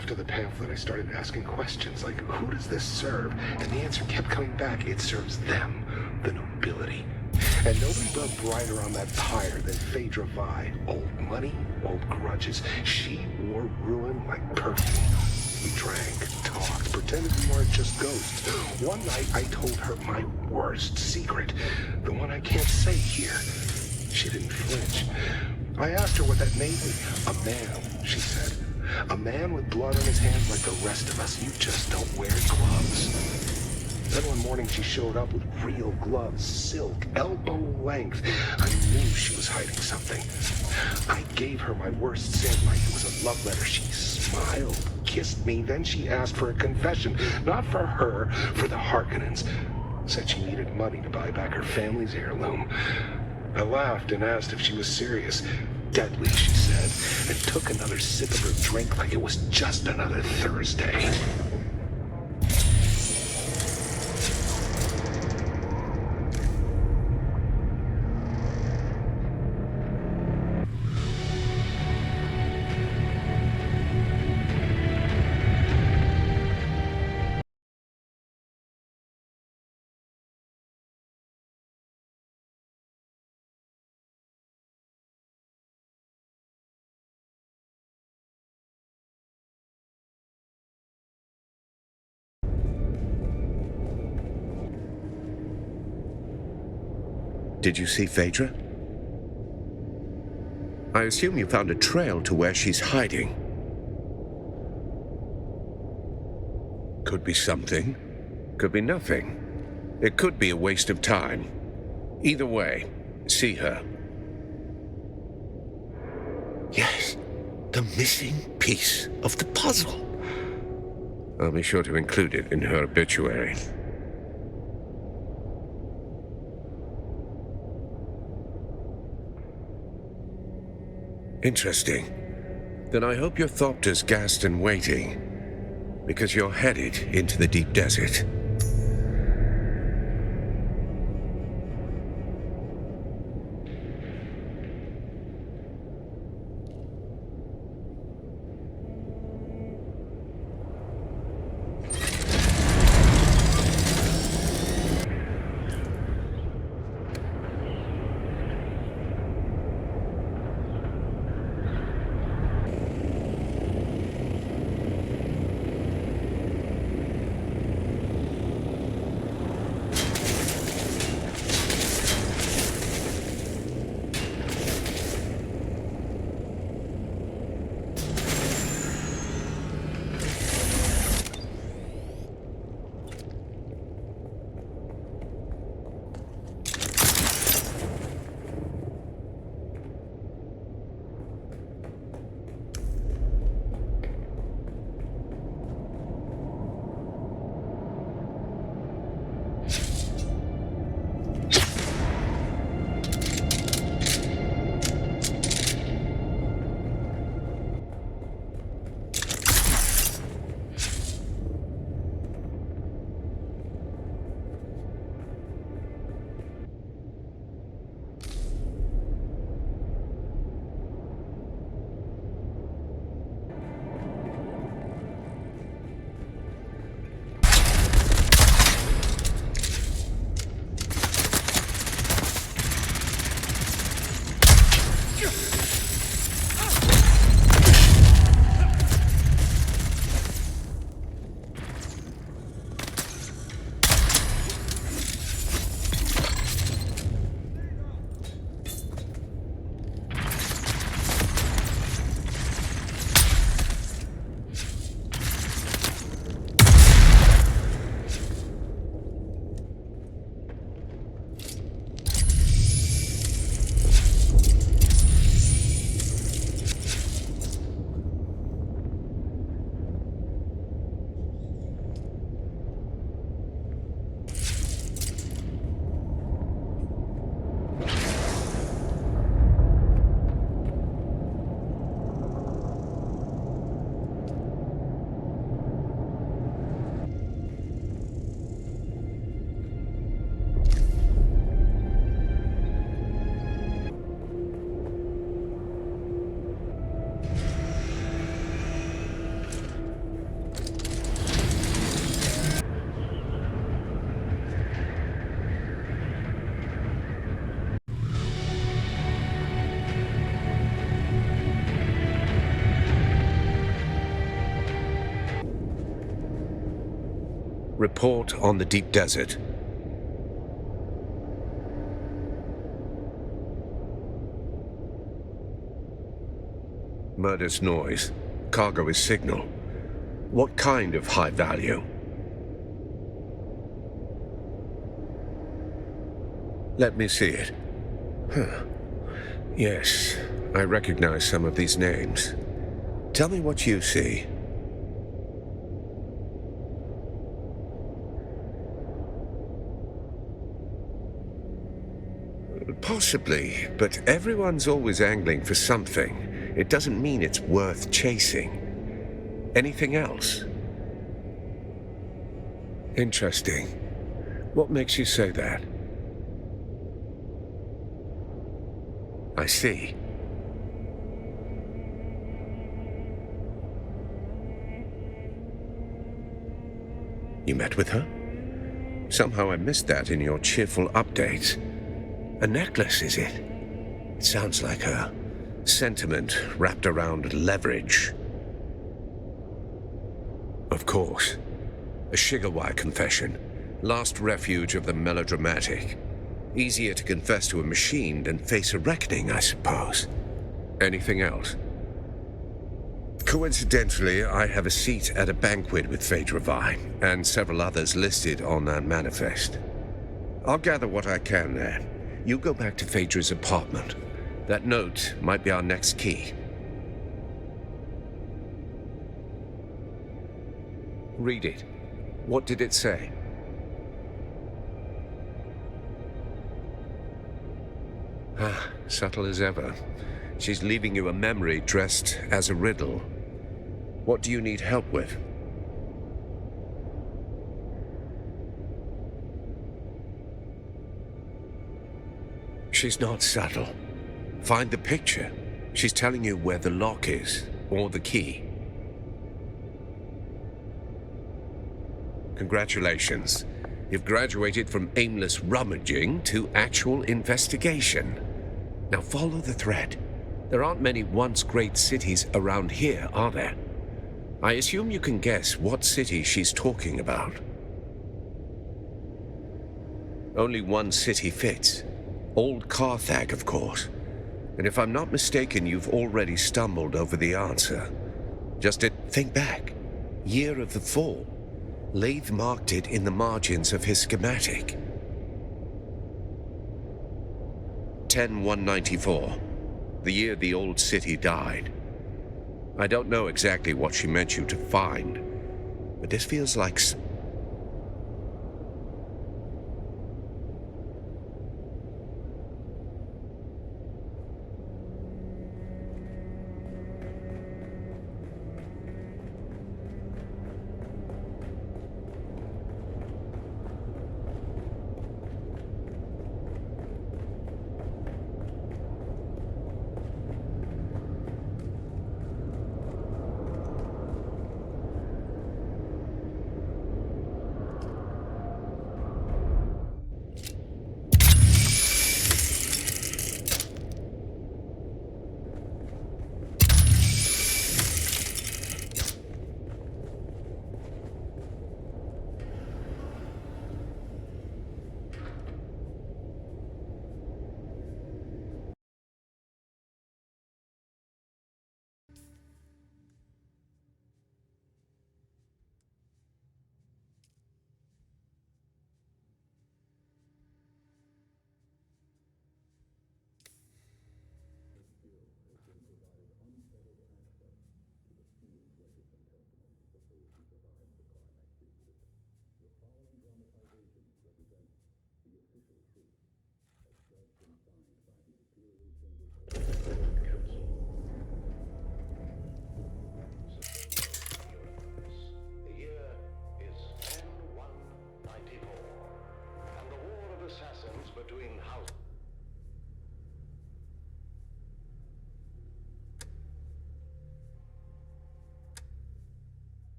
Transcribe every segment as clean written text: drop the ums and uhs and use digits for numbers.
After the pamphlet, I started asking questions like, who does this serve? And the answer kept coming back. It serves them, the nobility. And nobody burned brighter on that pyre than Phaedra Vi. Old money, old grudges. She wore ruin like perfume. We drank, talked, pretended we weren't just ghosts. One night, I told her my worst secret, the one I can't say here. She didn't flinch. I asked her what that made me. A man, she said. A man with blood on his hands like the rest of us. You just don't wear gloves. Then one morning she showed up with real gloves, silk, elbow length. I knew she was hiding something. I gave her my worst sin like it was a love letter. She smiled, kissed me, then she asked for a confession. Not for her, for the Harkonnens. Said she needed money to buy back her family's heirloom. I laughed and asked if she was serious. Deadly, she said, and took another sip of her drink like it was just another Thursday. Did you see Phaedra? I assume you found a trail to where she's hiding. Could be something, could be nothing. It could be a waste of time. Either way, see her. Yes, the missing piece of the puzzle. I'll be sure to include it in her obituary. Interesting. Then I hope your Thopter's gassed and waiting, because you're headed into the deep desert. Report on the deep desert. Murder's noise. Cargo is signal. What kind of high value? Let me see it. Yes, I recognize some of these names. Tell me what you see. Possibly, but everyone's always angling for something. It doesn't mean it's worth chasing. Anything else? Interesting. What makes you say that? I see. You met with her? Somehow I missed that in your cheerful updates. A necklace, is it? It sounds like a sentiment wrapped around leverage. Of course. A Shigawa confession. Last refuge of the melodramatic. Easier to confess to a machine than face a reckoning, I suppose. Anything else? Coincidentally, I have a seat at a banquet with Phaedra Vi, and several others listed on that manifest. I'll gather what I can there. You go back to Phaedra's apartment. That note might be our next key. Read it. What did it say? Ah, subtle as ever. She's leaving you a memory dressed as a riddle. What do you need help with? She's not subtle. Find the picture. She's telling you where the lock is, or the key. Congratulations. You've graduated from aimless rummaging to actual investigation. Now follow the thread. There aren't many once great cities around here, are there? I assume you can guess what city she's talking about. Only one city fits. Old Carthage, of course. And if I'm not mistaken, you've already stumbled over the answer. Just think back. Year of the fall. Lathe marked it in the margins of his schematic. 10194. The year the old city died. I don't know exactly what she meant you to find, but this feels like...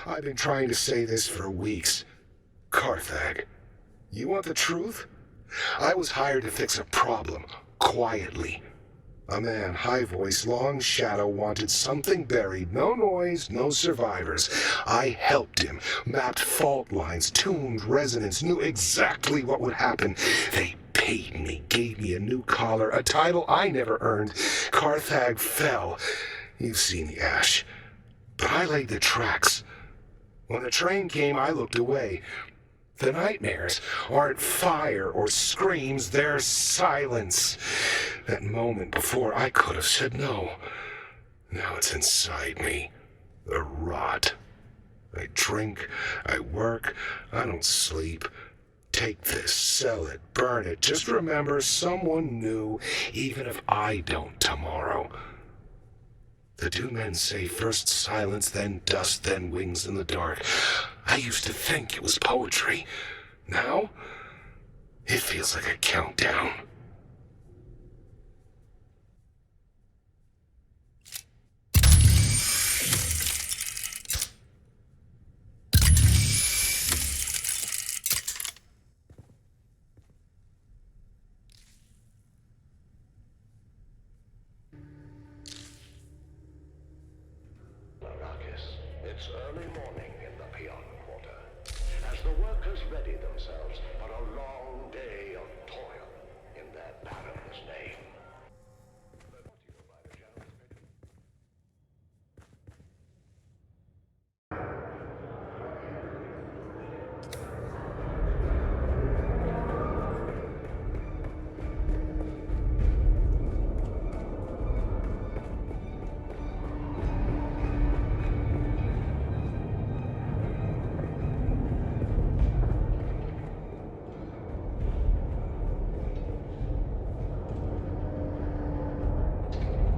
I've been trying to say this for weeks. Carthag, you want the truth? I was hired to fix a problem, quietly. A man, high voice, long shadow, wanted something buried. No noise, no survivors. I helped him, mapped fault lines, tuned resonance, knew exactly what would happen. They paid me, gave me a new collar, a title I never earned. Carthag fell. You've seen the ash. But I laid the tracks. When the train came, I looked away. The nightmares aren't fire or screams, they're silence. That moment before, I could have said no. Now it's inside me. The rot. I drink, I work, I don't sleep. Take this, sell it, burn it. Just remember, someone knew, even if I don't tomorrow. The two men say first silence, then dust, then wings in the dark. I used to think it was poetry. Now, it feels like a countdown. It's early morning in the Peon Quarter, as the workers ready themselves for a long day of toil in their pattern's name.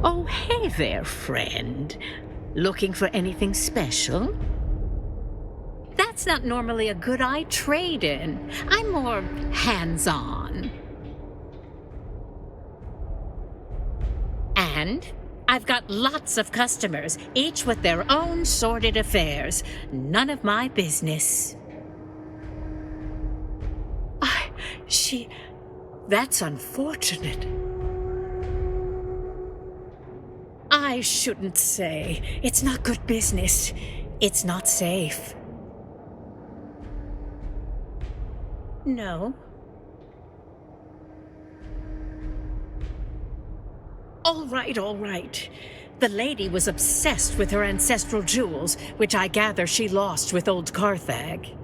Oh, hey there, friend. Looking for anything special? That's not normally a good eye trade-in. I'm more hands-on. And I've got lots of customers, each with their own sordid affairs. None of my business. That's unfortunate. I shouldn't say. It's not good business. It's not safe. No. All right. The lady was obsessed with her ancestral jewels, which I gather she lost with old Carthag.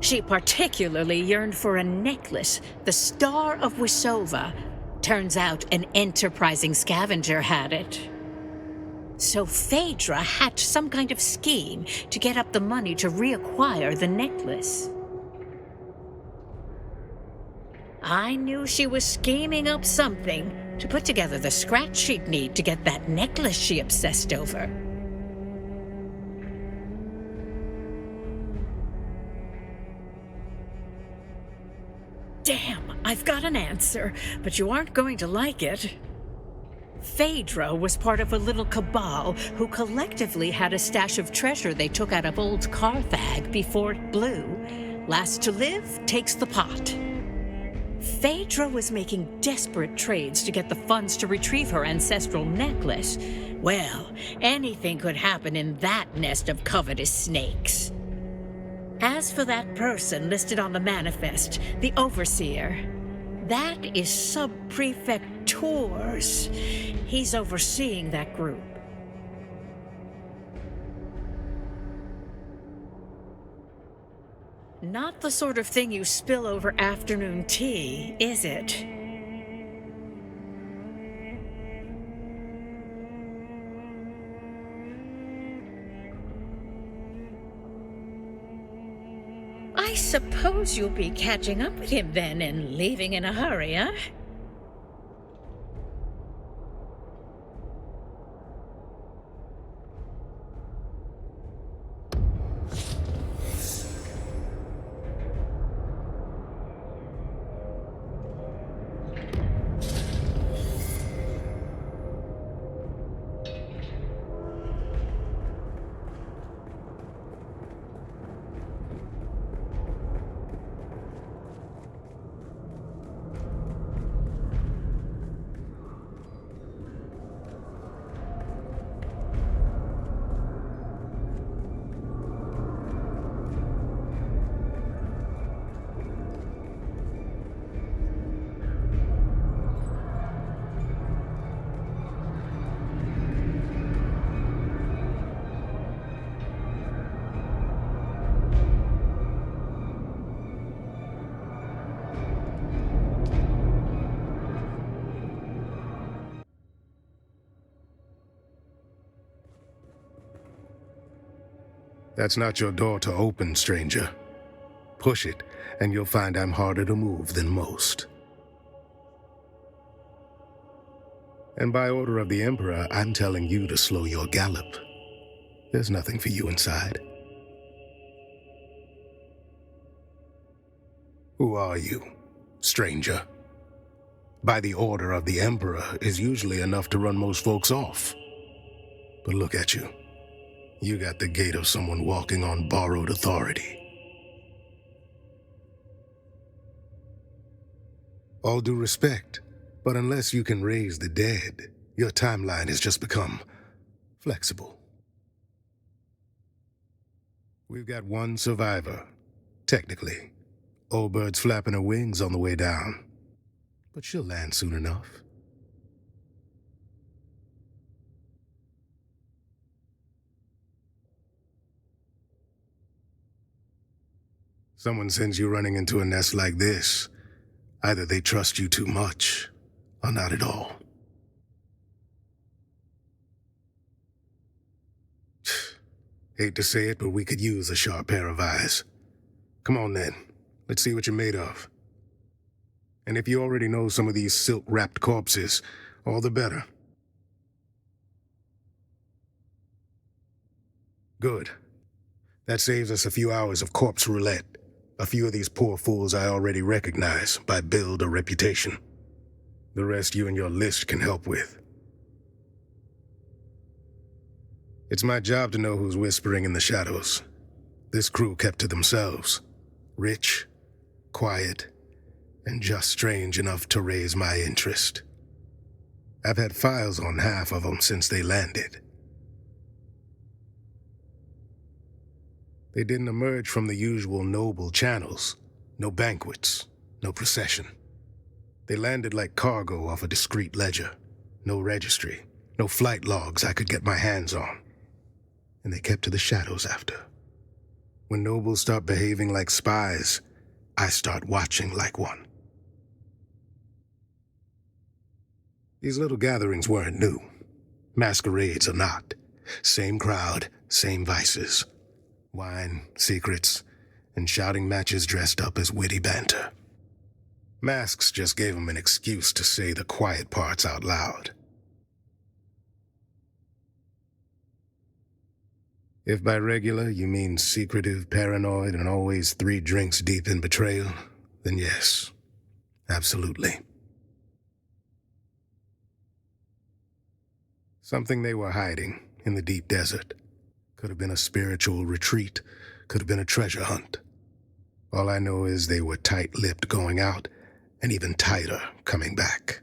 She particularly yearned for a necklace, the Star of Wisova. Turns out an enterprising scavenger had it. So Phaedra hatched some kind of scheme to get up the money to reacquire the necklace. I knew she was scheming up something to put together the scratch she'd need to get that necklace she obsessed over. Damn, I've got an answer, but you aren't going to like it. Phaedra was part of a little cabal who collectively had a stash of treasure they took out of old Carthag before it blew. Last to live takes the pot. Phaedra was making desperate trades to get the funds to retrieve her ancestral necklace. Well, anything could happen in that nest of covetous snakes. As for that person listed on the manifest, the Overseer, that is Sub-Prefect Tours. He's overseeing that group. Not the sort of thing you spill over afternoon tea, is it? I suppose you'll be catching up with him then and leaving in a hurry, huh? That's not your door to open, stranger. Push it, and you'll find I'm harder to move than most. And by order of the Emperor, I'm telling you to slow your gallop. There's nothing for you inside. Who are you, stranger? By the order of the Emperor is usually enough to run most folks off. But look at you. You got the gait of someone walking on borrowed authority. All due respect, but unless you can raise the dead, your timeline has just become flexible. We've got one survivor, technically. Old bird's flapping her wings on the way down. But she'll land soon enough. Someone sends you running into a nest like this. Either they trust you too much, or not at all. Hate to say it, but we could use a sharp pair of eyes. Come on then, let's see what you're made of. And if you already know some of these silk-wrapped corpses, all the better. Good. That saves us a few hours of corpse roulette. A few of these poor fools I already recognize by build or reputation. The rest you and your list can help with. It's my job to know who's whispering in the shadows. This crew kept to themselves. Rich, quiet, and just strange enough to raise my interest. I've had files on half of them since they landed. They didn't emerge from the usual noble channels. No banquets, no procession. They landed like cargo off a discreet ledger. No registry, no flight logs I could get my hands on. And they kept to the shadows after. When nobles start behaving like spies, I start watching like one. These little gatherings weren't new. Masquerades are not. Same crowd, same vices. Wine, secrets, and shouting matches dressed up as witty banter. Masks just gave them an excuse to say the quiet parts out loud. If by regular you mean secretive, paranoid, and always 3 drinks deep in betrayal, then yes, absolutely. Something they were hiding in the deep desert. Could have been a spiritual retreat, could have been a treasure hunt. All I know is they were tight-lipped going out, and even tighter coming back.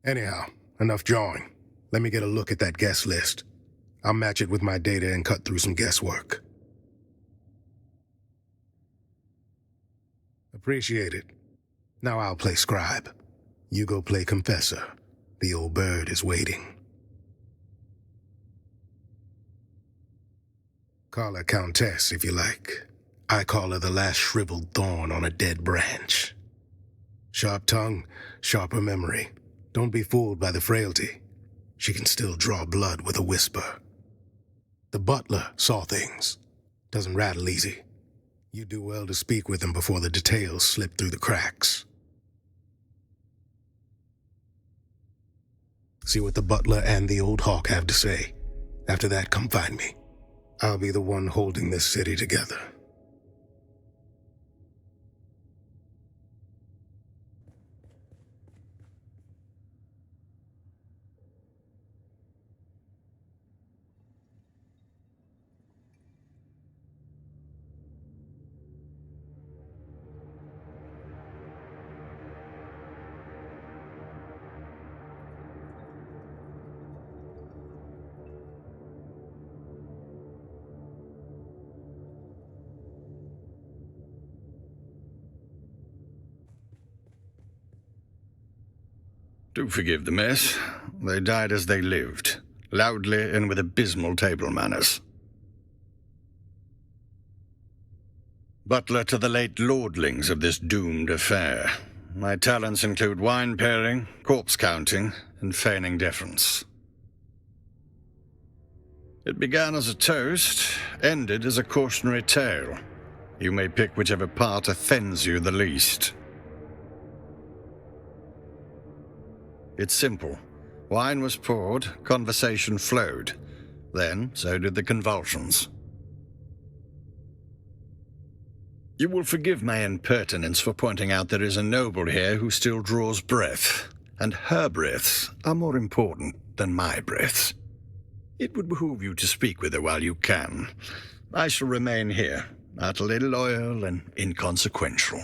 Anyhow, enough jawing. Let me get a look at that guest list. I'll match it with my data and cut through some guesswork. Appreciate it. Now I'll play scribe. You go play confessor. The old bird is waiting. Call her Countess, if you like. I call her the last shriveled thorn on a dead branch. Sharp tongue, sharper memory. Don't be fooled by the frailty. She can still draw blood with a whisper. The butler saw things. Doesn't rattle easy. You do well to speak with him before the details slip through the cracks. See what the butler and the old hawk have to say. After that, come find me. I'll be the one holding this city together. Do forgive the mess. They died as they lived, loudly and with abysmal table manners. Butler to the late lordlings of this doomed affair. My talents include wine pairing, corpse counting, and feigning deference. It began as a toast, ended as a cautionary tale. You may pick whichever part offends you the least. It's simple. Wine was poured, conversation flowed. Then, so did the convulsions. You will forgive my impertinence for pointing out there is a noble here who still draws breath, and her breaths are more important than my breaths. It would behoove you to speak with her while you can. I shall remain here, utterly loyal and inconsequential.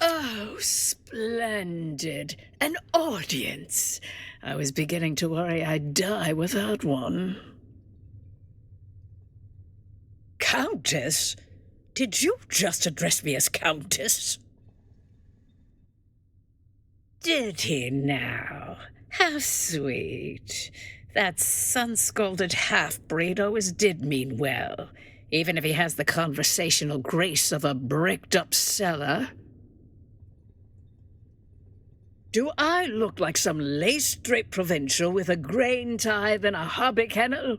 Oh, splendid. An audience. I was beginning to worry I'd die without one. Countess? Did you just address me as Countess? Did he now? How sweet. That sun-scalded half-breed always did mean well, even if he has the conversational grace of a bricked-up cellar. Do I look like some lace-draped provincial with a grain tithe and a hobby kennel?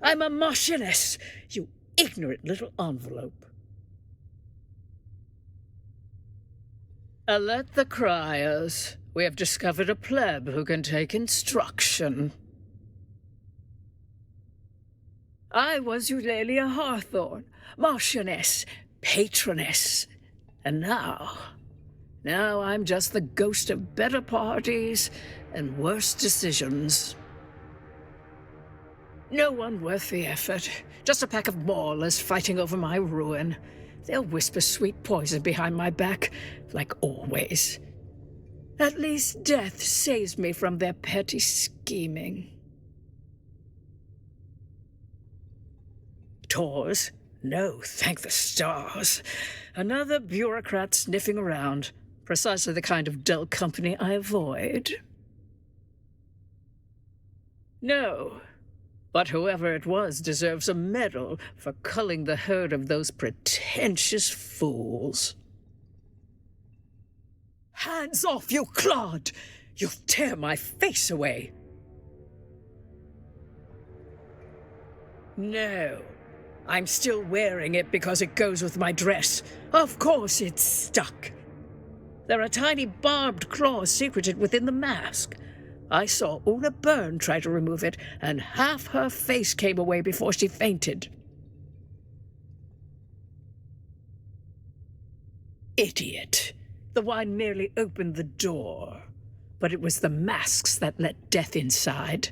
I'm a marchioness, you ignorant little envelope. Alert the criers. We have discovered a pleb who can take instruction. I was Eulalia Hawthorne, Marchioness, Patroness, and now I'm just the ghost of better parties and worse decisions. No one worth the effort, just a pack of maulers fighting over my ruin. They'll whisper sweet poison behind my back, like always. At least death saves me from their petty scheming. Tours? No, thank the stars. Another bureaucrat sniffing around. Precisely the kind of dull company I avoid. No, but whoever it was deserves a medal for culling the herd of those pretentious fools. Hands off, you clod! You'll tear my face away. No. I'm still wearing it because it goes with my dress. Of course it's stuck. There are tiny barbed claws secreted within the mask. I saw Una Byrne try to remove it, and half her face came away before she fainted. Idiot. The wine merely opened the door, but it was the masks that let death inside.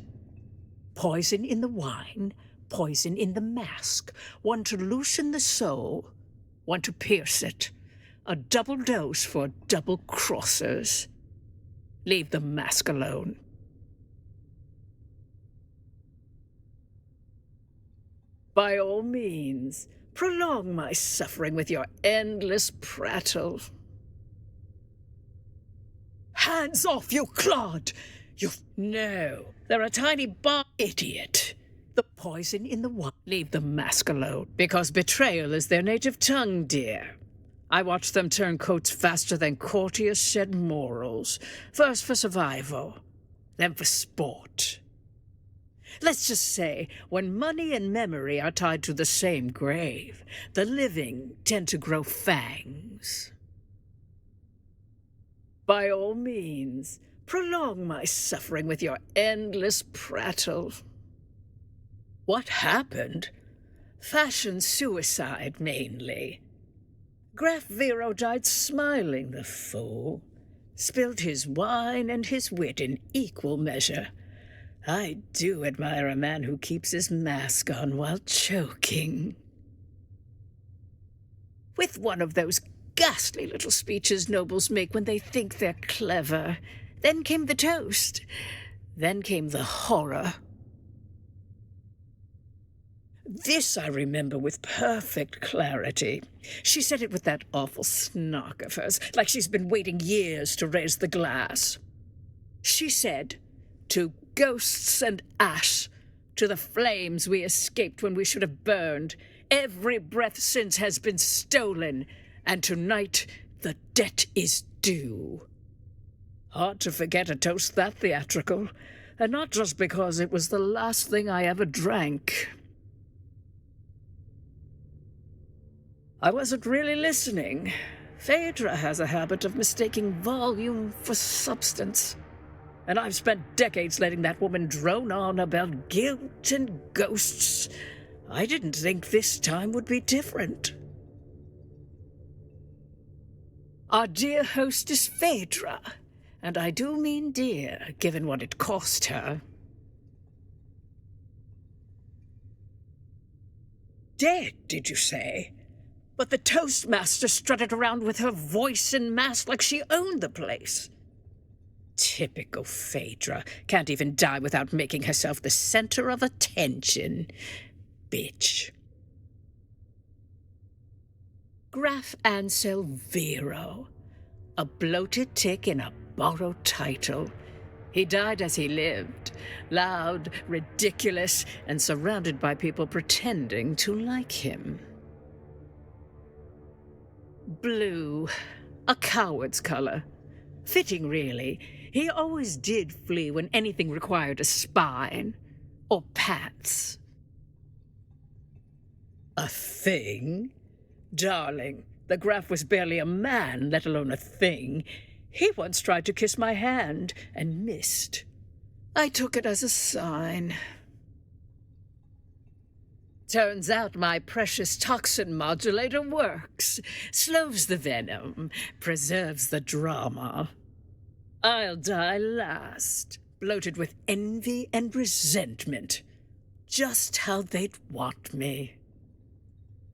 Poison in the wine, poison in the mask. One to loosen the soul, one to pierce it. A double dose for double crossers. Leave the mask alone. By all means, prolong my suffering with your endless prattle. Hands off, you clod! No, there are tiny idiot. The poison in the wine. Leave the mask alone, because betrayal is their native tongue, dear. I watch them turn coats faster than courtiers shed morals. First for survival, then for sport. Let's just say, when money and memory are tied to the same grave, the living tend to grow fangs. By all means, prolong my suffering with your endless prattle. What happened? Fashion suicide, mainly. Graf Vero died smiling, the fool. Spilled his wine and his wit in equal measure. I do admire a man who keeps his mask on while choking. With one of those ghastly little speeches nobles make when they think they're clever. Then came the toast. Then came the horror. This I remember with perfect clarity. She said it with that awful snark of hers, like she's been waiting years to raise the glass. She said, "To ghosts and ash, to the flames we escaped when we should have burned, every breath since has been stolen, and tonight the debt is due." Hard to forget a toast that theatrical, and not just because it was the last thing I ever drank. I wasn't really listening. Phaedra has a habit of mistaking volume for substance. And I've spent decades letting that woman drone on about guilt and ghosts. I didn't think this time would be different. Our dear hostess Phaedra, and I do mean dear, given what it cost her. Dead, did you say? But the toastmaster strutted around with her voice and mask like she owned the place. Typical Phaedra. Can't even die without making herself the center of attention. Bitch. Graf Ansel Vero. A bloated tick in a borrowed title. He died as he lived. Loud, ridiculous, and surrounded by people pretending to like him. Blue. A coward's color. Fitting, really. He always did flee when anything required a spine. Or pats. A thing? Darling, the Graf was barely a man, let alone a thing. He once tried to kiss my hand and missed. I took it as a sign. Turns out my precious toxin modulator works. Slows the venom, preserves the drama. I'll die last, bloated with envy and resentment. Just how they'd want me.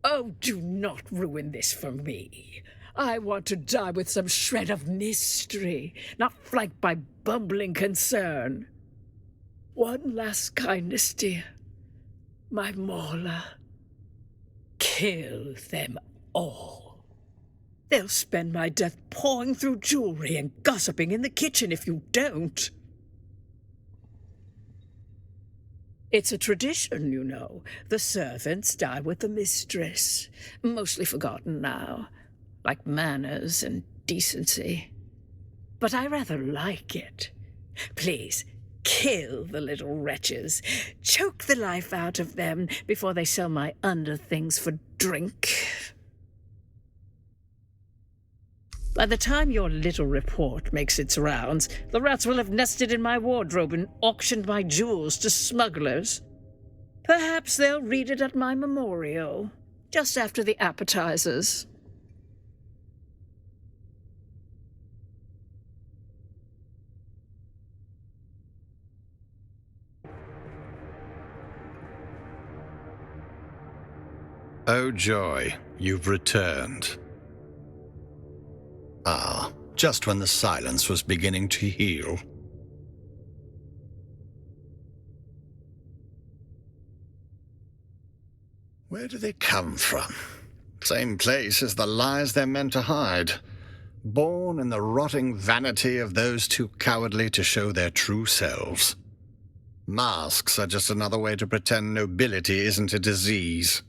Oh, do not ruin this for me. I want to die with some shred of mystery, not flanked by bumbling concern. One last kindness, dear. My Mauler. Kill them all. They'll spend my death pawing through jewelry and gossiping in the kitchen if you don't. It's a tradition, you know. The servants die with the mistress. Mostly forgotten now. Like manners and decency. But I rather like it. Please, kill the little wretches. Choke the life out of them before they sell my underthings for drink. By the time your little report makes its rounds, the rats will have nested in my wardrobe and auctioned my jewels to smugglers. Perhaps they'll read it at my memorial, just after the appetizers. Oh joy, you've returned. Ah, just when the silence was beginning to heal. Where do they come from? Same place as the lies they're meant to hide. Born in the rotting vanity of those too cowardly to show their true selves. Masks are just another way to pretend nobility isn't a disease.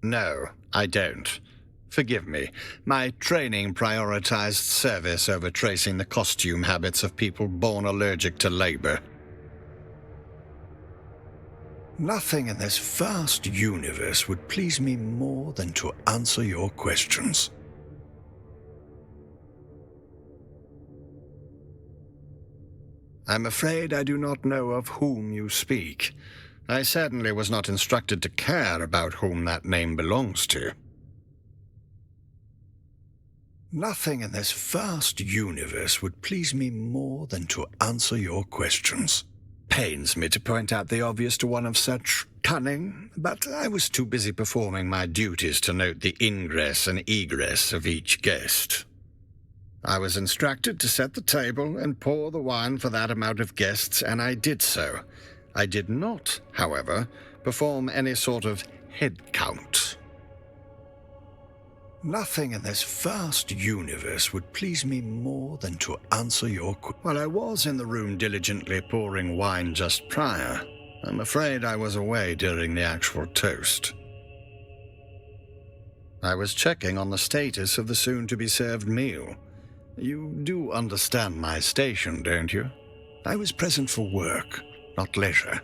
No, I don't. Forgive me. My training prioritized service over tracing the costume habits of people born allergic to labor. Nothing in this vast universe would please me more than to answer your questions. I'm afraid I do not know of whom you speak. I certainly was not instructed to care about whom that name belongs to. Nothing in this vast universe would please me more than to answer your questions. Pains me to point out the obvious to one of such cunning, but I was too busy performing my duties to note the ingress and egress of each guest. I was instructed to set the table and pour the wine for that amount of guests, and I did so. I did not, however, perform any sort of head count. Nothing in this vast universe would please me more than to answer your question. While I was in the room diligently pouring wine just prior, I'm afraid I was away during the actual toast. I was checking on the status of the soon-to-be-served meal. You do understand my station, don't you? I was present for work, not leisure.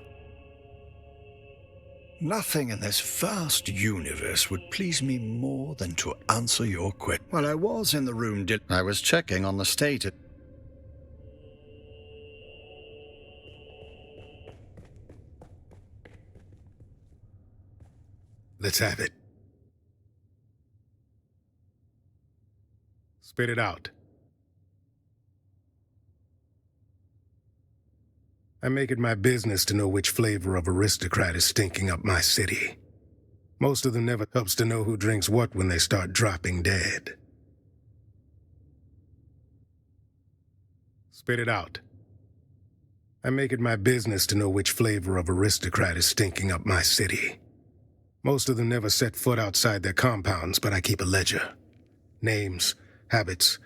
Nothing in this vast universe would please me more than to answer your question. While I was in the room, I was checking on the status. Let's have it. Spit it out. I make it my business to know which flavor of aristocrat is stinking up my city. Most of them never helps to know who drinks what when they start dropping dead. Spit it out. I make it my business to know which flavor of aristocrat is stinking up my city. Most of them never set foot outside their compounds, but I keep a ledger. Names, habits,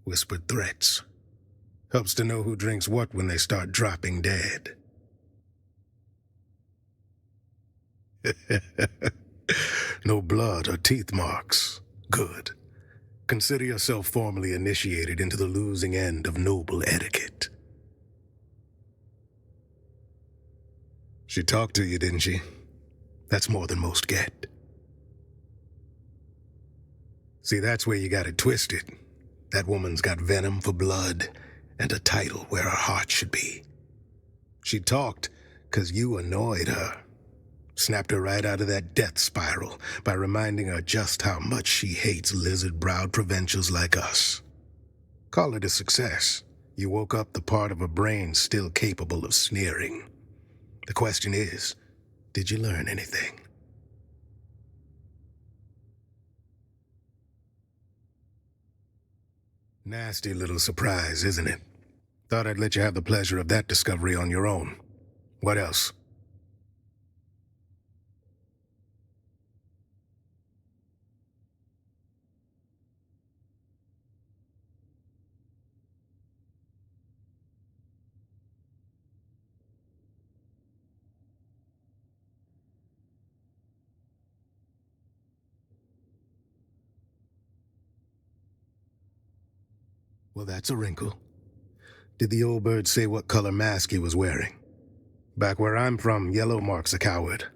whispered threats. Helps to know who drinks what when they start dropping dead. No blood or teeth marks. Good. Consider yourself formally initiated into the losing end of noble etiquette. She talked to you, didn't she? That's more than most get. See, that's where you got it twisted. That woman's got venom for blood and a title where her heart should be. She talked 'cause you annoyed her. Snapped her right out of that death spiral by reminding her just how much she hates lizard-browed provincials like us. Call it a success. You woke up the part of her brain still capable of sneering. The question is, did you learn anything? Nasty little surprise, isn't it? Thought I'd let you have the pleasure of that discovery on your own. What else? Well, that's a wrinkle. Did the old bird say what color mask he was wearing? Back where I'm from, yellow marks a coward.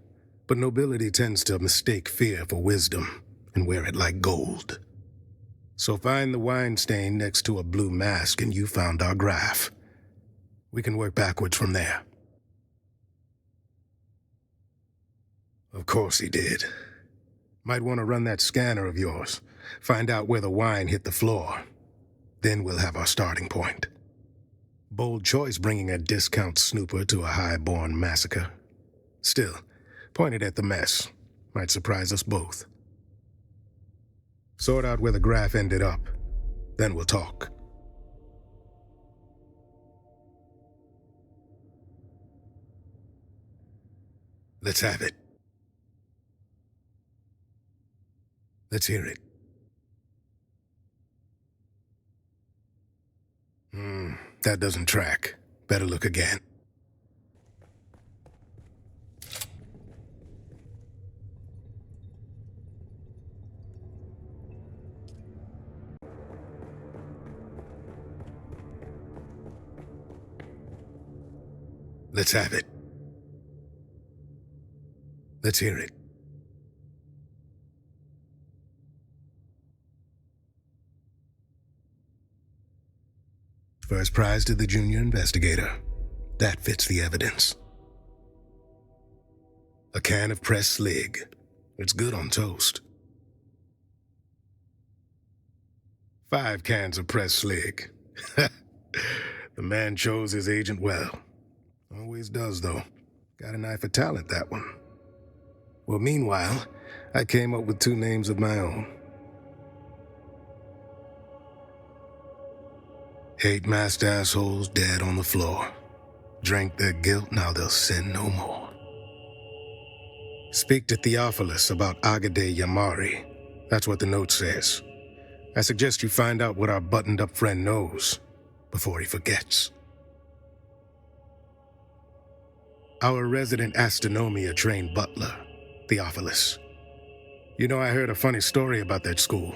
But nobility tends to mistake fear for wisdom and wear it like gold. So find the wine stain next to a blue mask and you found our graph. We can work backwards from there. Of course he did. Might want to run that scanner of yours. Find out where the wine hit the floor. Then we'll have our starting point. Bold choice bringing a discount snooper to a high-born massacre. Still, point it at the mess. Might surprise us both. Sort out where the graph ended up. Then we'll talk. Let's have it. Let's hear it. That doesn't track. Better look again. Let's have it. Let's hear it. First prize to the junior investigator. That fits the evidence. A can of pressed slig. It's good on toast. 5 cans of pressed slig. The man chose his agent well. Always does, though. Got an eye for talent, that one. Well, meanwhile, I came up with 2 names of my own. 8 masked assholes dead on the floor. Drank their guilt, now they'll sin no more. Speak to Theophilus about Agade Yamari. That's what the note says. I suggest you find out what our buttoned-up friend knows before he forgets. Our resident astronomia-trained butler, Theophilus. You know, I heard a funny story about that school.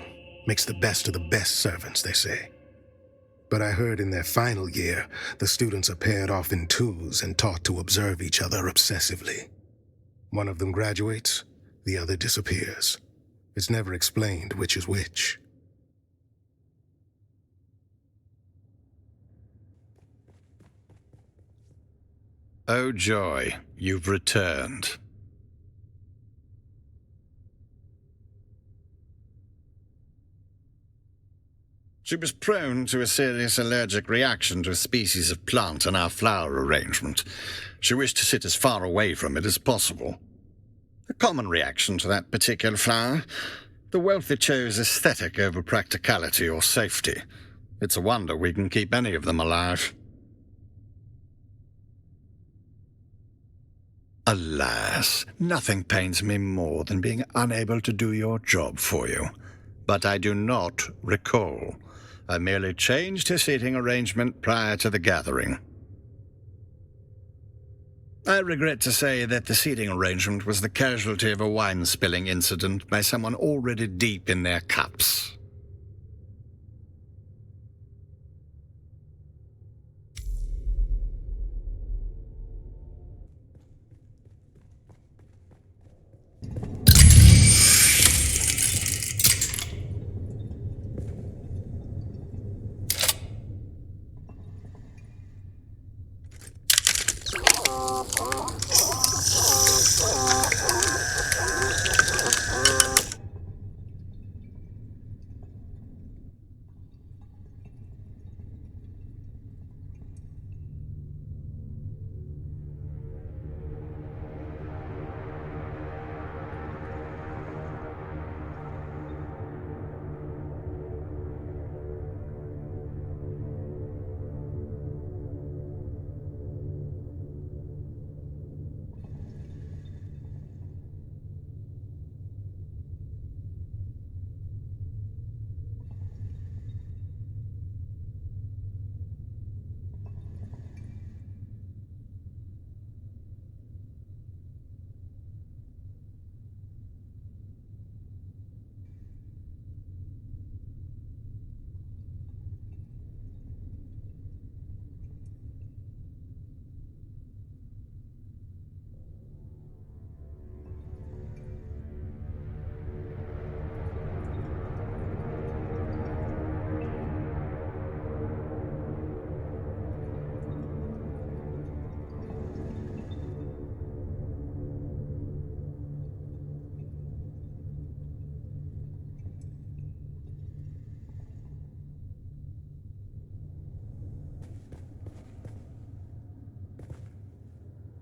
Makes the best of the best servants, they say. But I heard in their final year, the students are paired off in 2s and taught to observe each other obsessively. One of them graduates, the other disappears. It's never explained which is which. Oh joy, you've returned. She was prone to a serious allergic reaction to a species of plant in our flower arrangement. She wished to sit as far away from it as possible. A common reaction to that particular flower. The wealthy chose aesthetic over practicality or safety. It's a wonder we can keep any of them alive. Alas, nothing pains me more than being unable to do your job for you. But I do not recall. I merely changed her seating arrangement prior to the gathering. I regret to say that the seating arrangement was the casualty of a wine-spilling incident by someone already deep in their cups.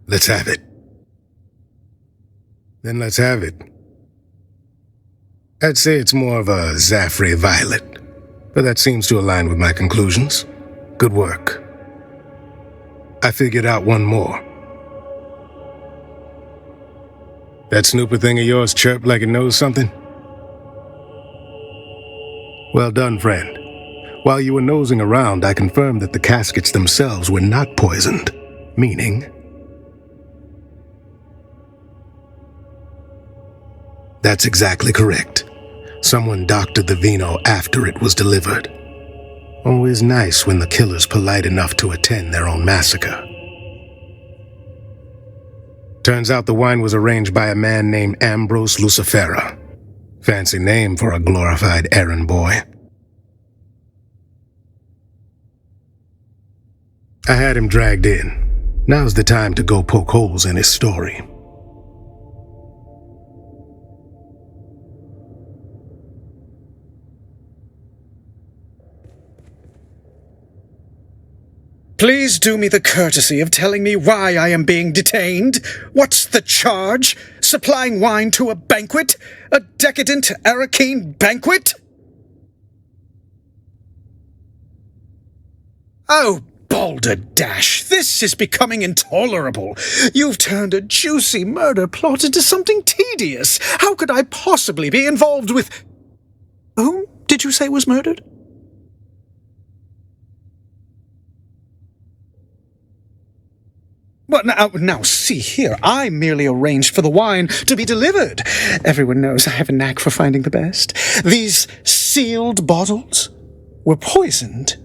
Let's have it. Then let's have it. I'd say it's more of a Zaffrey violet, but that seems to align with my conclusions. Good work. I figured out one more. That snooper thing of yours chirped like it knows something? Well done, friend. While you were nosing around, I confirmed that the caskets themselves were not poisoned, meaning... That's exactly correct. Someone doctored the vino after it was delivered. Always nice when the killer's polite enough to attend their own massacre. Turns out the wine was arranged by a man named Ambrose Lucifera. Fancy name for a glorified errand boy. I had him dragged in. Now's the time to go poke holes in his story. Please do me the courtesy of telling me why I am being detained. What's the charge? Supplying wine to a banquet? A decadent Arakeen banquet? Oh, Balderdash, this is becoming intolerable. You've turned a juicy murder plot into something tedious. How could I possibly be involved with... Whom did you say was murdered? Well, now, see here, I merely arranged for the wine to be delivered. Everyone knows I have a knack for finding the best. These sealed bottles were poisoned.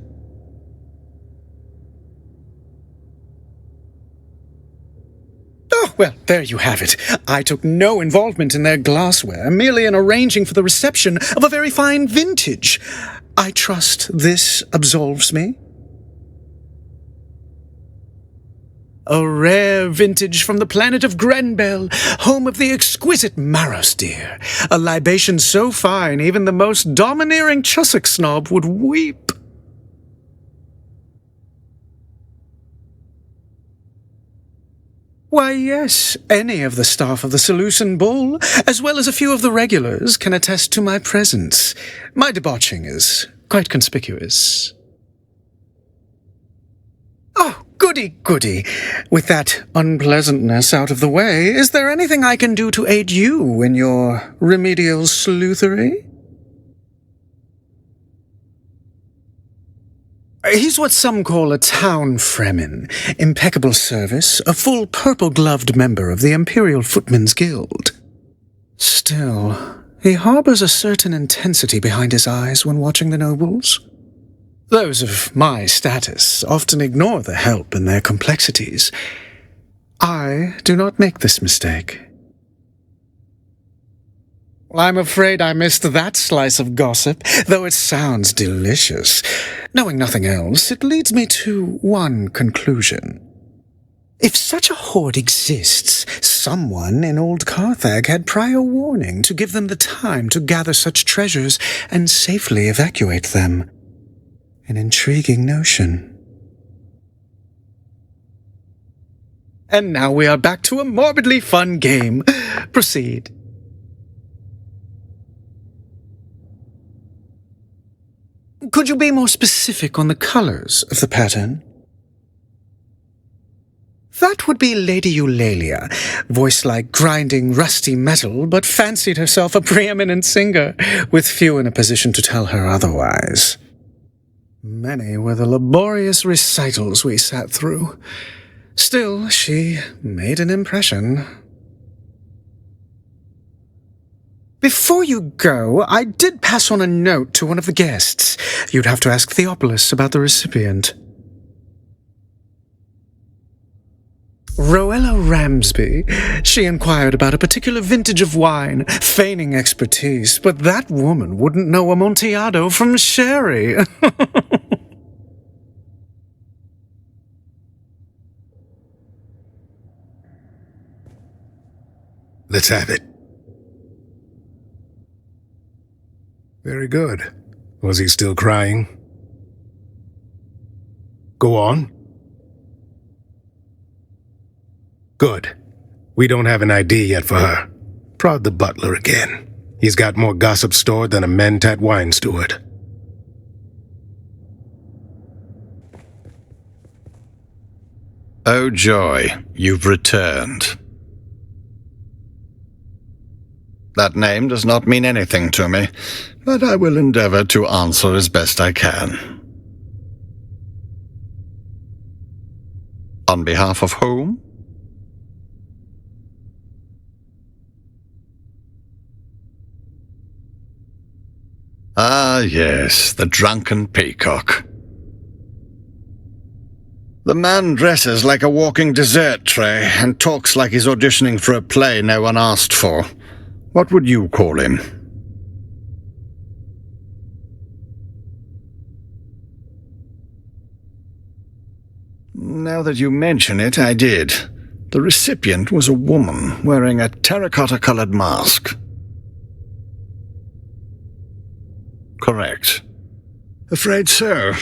Oh, well, there you have it. I took no involvement in their glassware, merely in arranging for the reception of a very fine vintage. I trust this absolves me? A rare vintage from the planet of Grenbel, home of the exquisite Maros deer. A libation so fine even the most domineering Chussock snob would weep. Why, yes, any of the staff of the Seleucid Bull, as well as a few of the regulars, can attest to my presence. My debauching is quite conspicuous. Oh, goody, goody. With that unpleasantness out of the way, is there anything I can do to aid you in your remedial sleuthery? He's what some call a town fremen. Impeccable service, a full purple-gloved member of the Imperial Footmen's Guild. Still, he harbors a certain intensity behind his eyes when watching the nobles. Those of my status often ignore the help in their complexities. I do not make this mistake. I'm afraid I missed that slice of gossip, though it sounds delicious. Knowing nothing else, it leads me to one conclusion. If such a hoard exists, someone in old Carthage had prior warning to give them the time to gather such treasures and safely evacuate them. An intriguing notion. And now we are back to a morbidly fun game. Proceed. Could you be more specific on the colors of the pattern? That would be Lady Eulalia, voice like grinding rusty metal, but fancied herself a preeminent singer, with few in a position to tell her otherwise. Many were the laborious recitals we sat through. Still, she made an impression. Before you go, I did pass on a note to one of the guests. You'd have to ask Theopolis about the recipient. Roella Ramsby. She inquired about a particular vintage of wine, feigning expertise, but that woman wouldn't know Amontillado from sherry. Let's have it. Very good. Was he still crying? Go on. Good. We don't have an ID yet for her. Prod the butler again. He's got more gossip stored than a Mentat wine steward. Oh joy, you've returned. That name does not mean anything to me, but I will endeavor to answer as best I can. On behalf of whom? Ah, yes, the drunken peacock. The man dresses like a walking dessert tray and talks like he's auditioning for a play no one asked for. What would you call him? Now that you mention it, I did. The recipient was a woman wearing a terracotta-colored mask. Correct. Afraid so.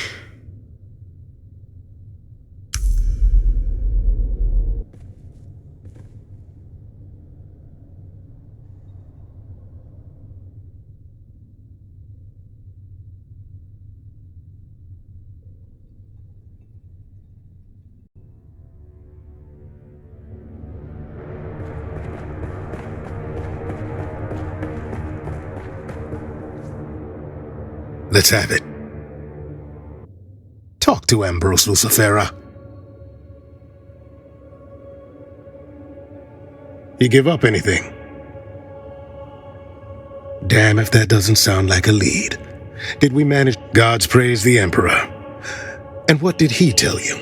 Let's have it. Talk to Ambrose Lucifera. He give up anything? Damn if that doesn't sound like a lead. Did we manage? Gods praise the Emperor. And what did he tell you?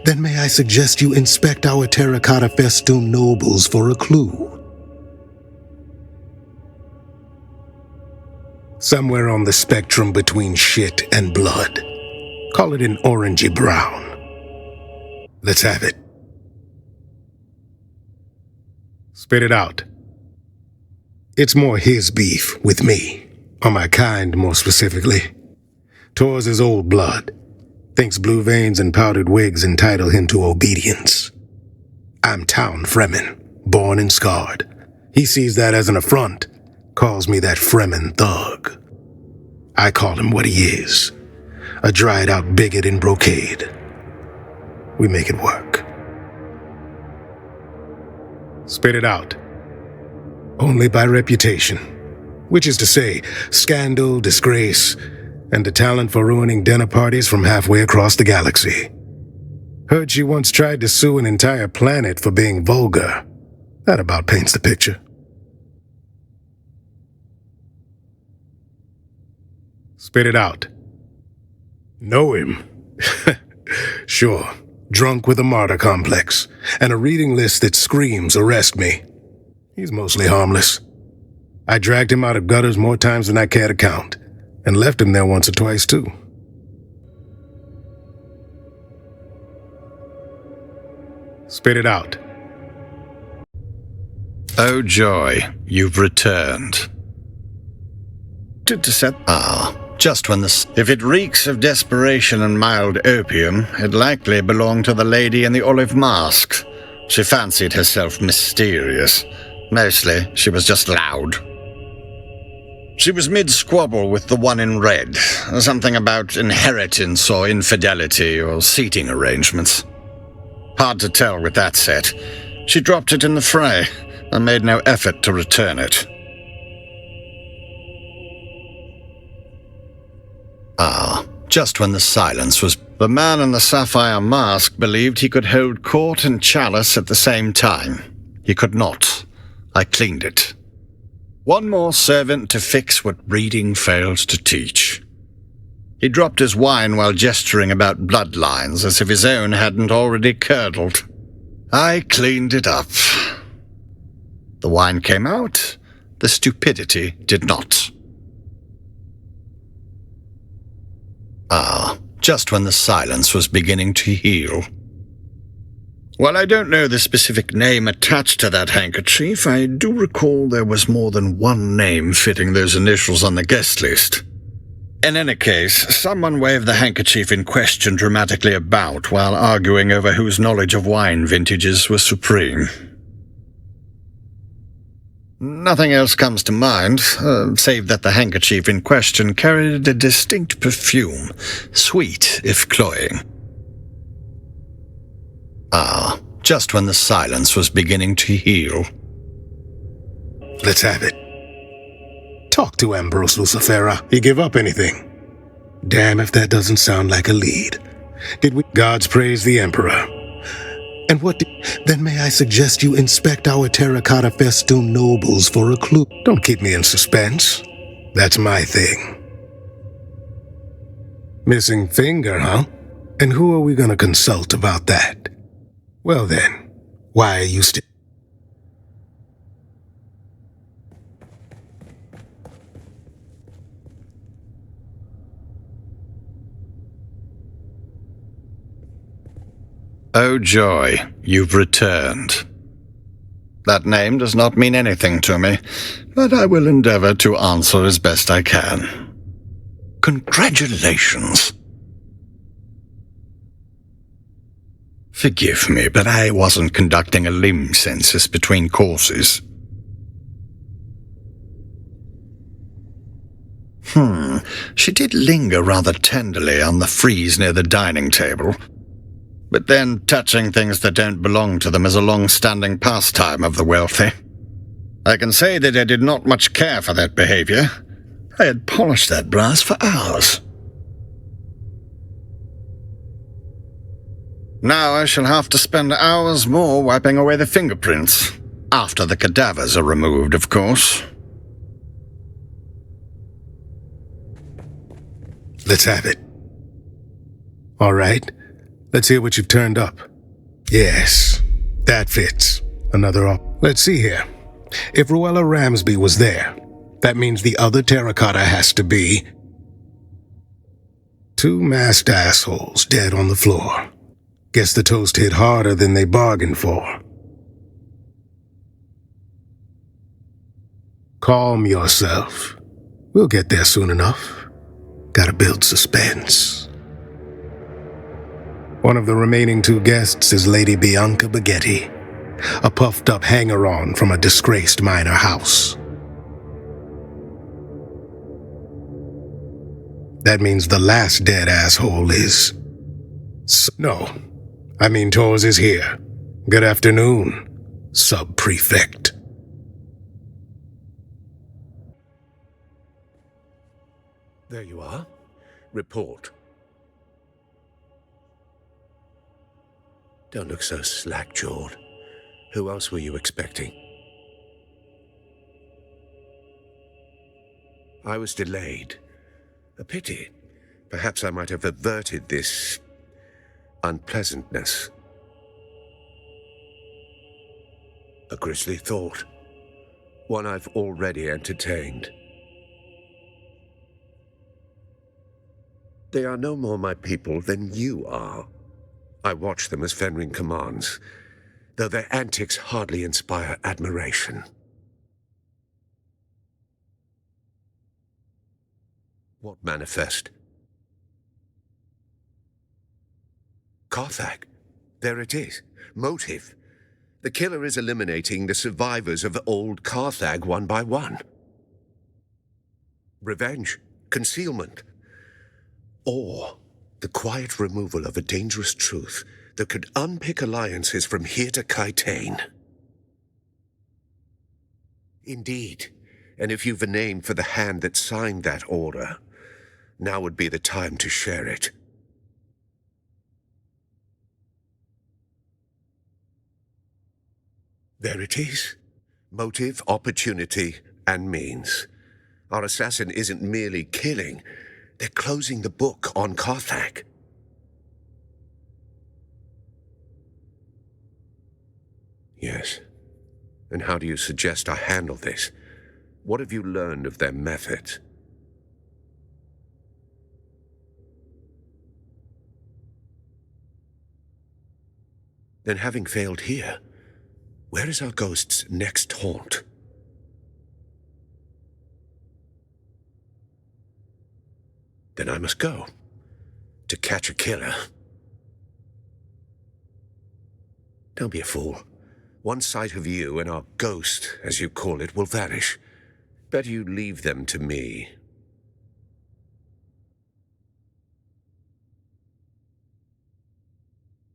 Then may I suggest you inspect our terracotta festoon nobles for a clue. Somewhere on the spectrum between shit and blood. Call it an orangey brown. Let's have it. Spit it out. It's more his beef with me, or my kind more specifically. Tours his old blood. Thinks blue veins and powdered wigs entitle him to obedience. I'm Town Fremen, born and scarred. He sees that as an affront, calls me that Fremen thug. I call him what he is, a dried-out bigot in brocade. We make it work. Spit it out. Only by reputation, which is to say, scandal, disgrace, and the talent for ruining dinner parties from halfway across the galaxy. Heard she once tried to sue an entire planet for being vulgar. That about paints the picture. Spit it out. Know him? Sure. Drunk with a martyr complex, and a reading list that screams arrest me. He's mostly harmless. I dragged him out of gutters more times than I care to count, and left him there once or twice too. Spit it out. Oh joy, you've returned. To set just when if it reeks of desperation and mild opium, it likely belonged to the lady in the olive mask. She fancied herself mysterious. Mostly, she was just loud. She was mid-squabble with the one in red. Something about inheritance or infidelity or seating arrangements. Hard to tell with that set. She dropped it in the fray and made no effort to return it. Just when the silence was... The man in the sapphire mask believed he could hold court and chalice at the same time. He could not. I cleaned it. One more servant to fix what reading failed to teach. He dropped his wine while gesturing about bloodlines as if his own hadn't already curdled. I cleaned it up. The wine came out. The stupidity did not. Just when the silence was beginning to heal. While I don't know the specific name attached to that handkerchief, I do recall there was more than one name fitting those initials on the guest list. In any case, someone waved the handkerchief in question dramatically about while arguing over whose knowledge of wine vintages was supreme. Nothing else comes to mind, save that the handkerchief in question carried a distinct perfume, sweet if cloying. Just when the silence was beginning to heal. Let's have it. Talk to Ambrose Lucifera. You give up anything? Damn if that doesn't sound like a lead. Did we? Gods praise the Emperor. And what then may I suggest you inspect our terracotta festoon nobles for a clue? Don't keep me in suspense. That's my thing. Missing finger, huh? And who are we gonna consult about that? Well then, why are you still... Oh joy, you've returned. That name does not mean anything to me, but I will endeavor to answer as best I can. Congratulations. Forgive me, but I wasn't conducting a limb census between courses. She did linger rather tenderly on the frieze near the dining table. But then touching things that don't belong to them is a long-standing pastime of the wealthy. I can say that I did not much care for that behavior. I had polished that brass for hours. Now I shall have to spend hours more wiping away the fingerprints. After the cadavers are removed, of course. Let's have it. All right. Let's hear what you've turned up. Yes, that fits. Another op. Let's see here. If Ruella Ramsby was there, that means the other terracotta has to be... 2 masked assholes dead on the floor. Guess the toast hit harder than they bargained for. Calm yourself. We'll get there soon enough. Gotta build suspense. One of the remaining two guests is Lady Bianca Baghetti, a puffed-up hanger-on from a disgraced minor house. That means the last dead asshole is... No, I mean Tors is here. Good afternoon, Sub-Prefect. There you are. Report. Don't look so slack-jawed. Who else were you expecting? I was delayed. A pity. Perhaps I might have averted this unpleasantness. A grisly thought. One I've already entertained. They are no more my people than you are. I watch them as Fenring commands, though their antics hardly inspire admiration. What manifest? Carthag. There it is. Motive. The killer is eliminating the survivors of old Carthag one by one. Revenge. Concealment. Or the quiet removal of a dangerous truth that could unpick alliances from here to Kaitane. Indeed. And if you've a name for the hand that signed that order, now would be the time to share it. There it is. Motive, opportunity, and means. Our assassin isn't merely killing. They're closing the book on Carthag. Yes. And how do you suggest I handle this? What have you learned of their methods? Then having failed here, where is our ghost's next haunt? Then I must go. To catch a killer. Don't be a fool. One sight of you and our ghost, as you call it, will vanish. Better you leave them to me.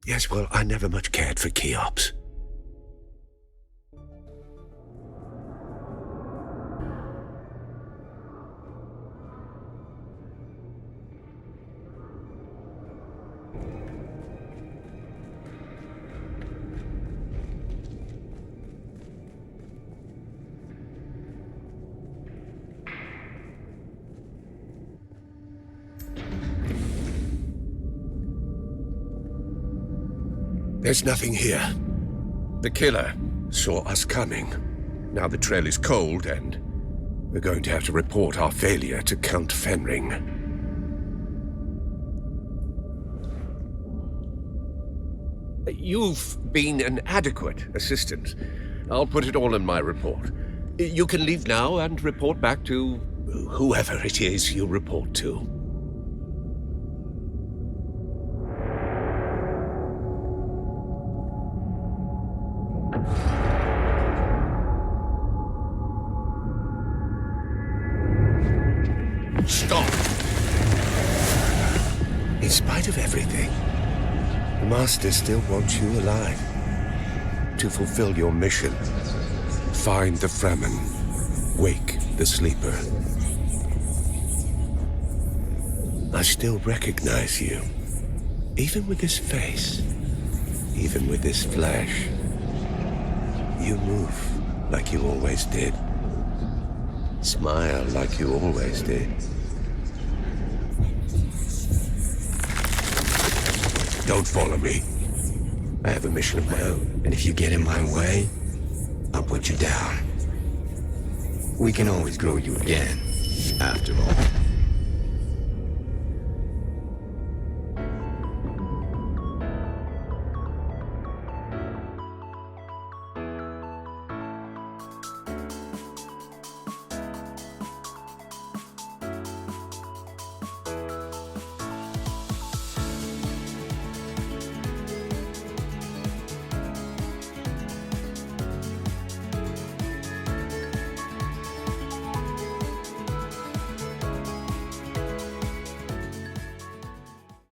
Yes, well, I never much cared for Cheops. There's nothing here. The killer saw us coming. Now the trail is cold, and we're going to have to report our failure to Count Fenring. You've been an adequate assistant. I'll put it all in my report. You can leave now and report back to whoever it is you report to. Stop! In spite of everything, the Master still wants you alive. To fulfill your mission. Find the Fremen. Wake the sleeper. I still recognize you. Even with this face. Even with this flesh. You move like you always did. Smile like you always did. Don't follow me. I have a mission of my own. And if you get in my way, I'll put you down. We can always grow you again, after all.